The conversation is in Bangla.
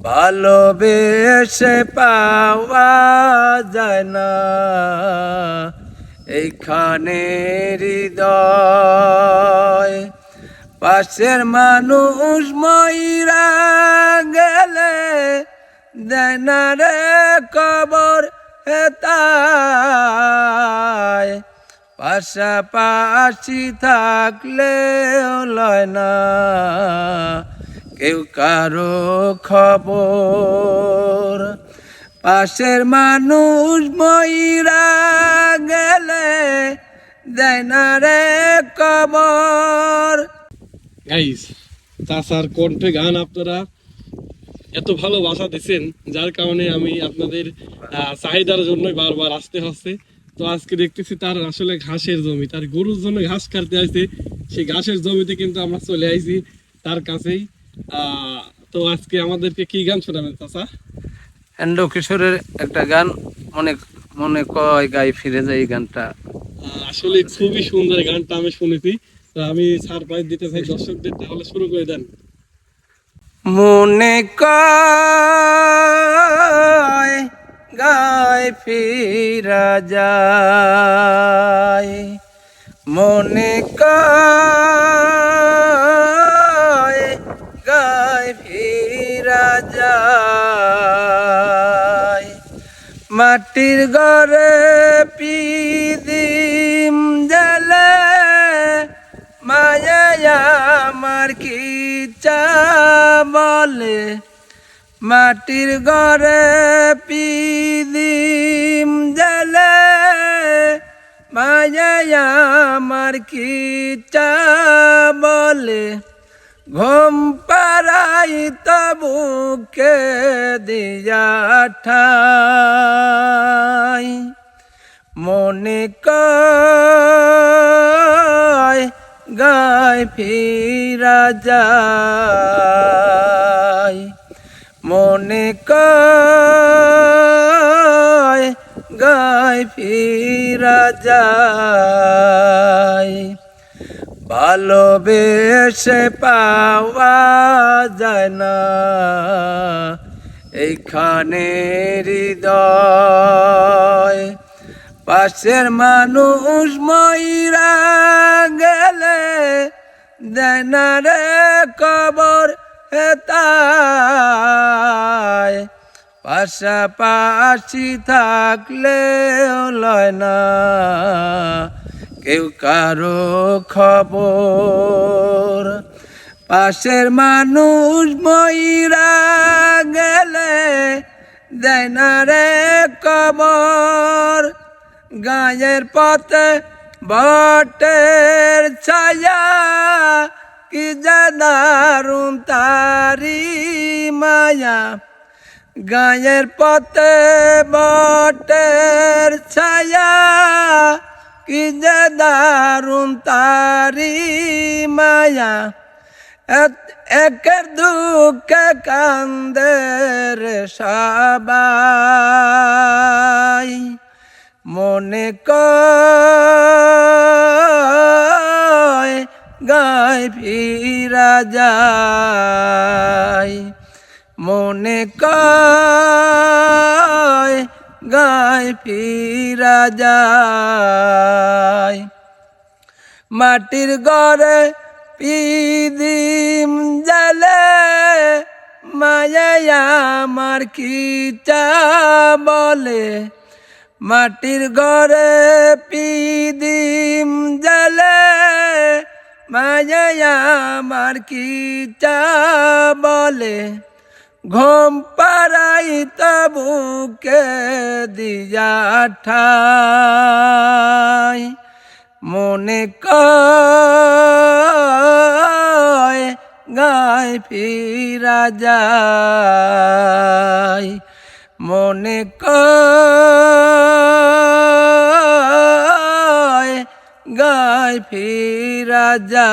ভালোবেসে পাওয়া যায় না এইখানে হৃদয়। পাশের মানুষ মইরা গেলে দেয় না রে কবর হেতায়। পাশাপাশি থাকলেও লয় না কেউ কারো খবর। পাশের মানুষ মইরা গেলে দেয় না রে কবর। গাইস, চাচার কণ্ঠে গান আপনারা এত ভালোবাসা দিচ্ছেন, যার কারণে আমি আপনাদের চাহিদার জন্যই বারবার আসতে হচ্ছে। তো আজকে দেখতেছি তার আসলে ঘাসের জমি, তার গরুর জন্য ঘাস কাটতে আসছে। সেই ঘাসের জমিতে কিন্তু আমরা চলে আইছি তার কাছেই। তো আজকে আমাদেরকে কি গান শোনাবেন চাচা? এন্ডো কিশোরের একটা গান মনে মনে কয় গাই ফিরে যায়, এই গানটা আসলে খুবই সুন্দর গানটা আমি শুনেছি। তো আমি সারপ্রাইজ দিতে চাই দর্শকদের, তাহলে শুরু করে দেন। মনে কয় গায় ফিরা যায়, মনে কয় গায় ফিরা যায়। মাটির ঘরে পিদিম জ্বালে মায়া আমার কি চা বলে। মাটির ঘরে পিদিম জ্বালে মায়া আমার কি চা বলে। ঘুম পাড়াই তবুকে দিয়া ঠাই, মনে কয় গায় ফিরা যায়, মনে কয় গায় ফিরা যায়। ভালোবেসে পাওয়া যায় না এইখানে হৃদয়। পাশের মানুষ মইরা গেলে দেয় না রে কবর হেতায়। পাশাপাশি থাকলেও লয় না কেউ কারো খবর। পাশের মানুষ মইরা গেলে দেয় না রে কবর। গায়ের পথে বটের ছায়া কি যে দারুণ তারি মায়া। গায়ের পথে বটের ছায়া কি যে দারুণ তারি মায়া। একের দুঃখে কান্দের সবাই, মনে কয় গায় ফিরা যায়, মনে কয় গায় ফিরা যায়। মাটির ঘরে পিদিম জ্বালে মায়া আমার কি চা বলে। মাটির ঘরে পিদিম জ্বালে মায়া আমার কি চা বলে। ঘুম পাড়াই তবুকে দিয়া ঠাই, মনে কয় গায় ফিরা যায়, মনে কয় গায় ফিরা যায়।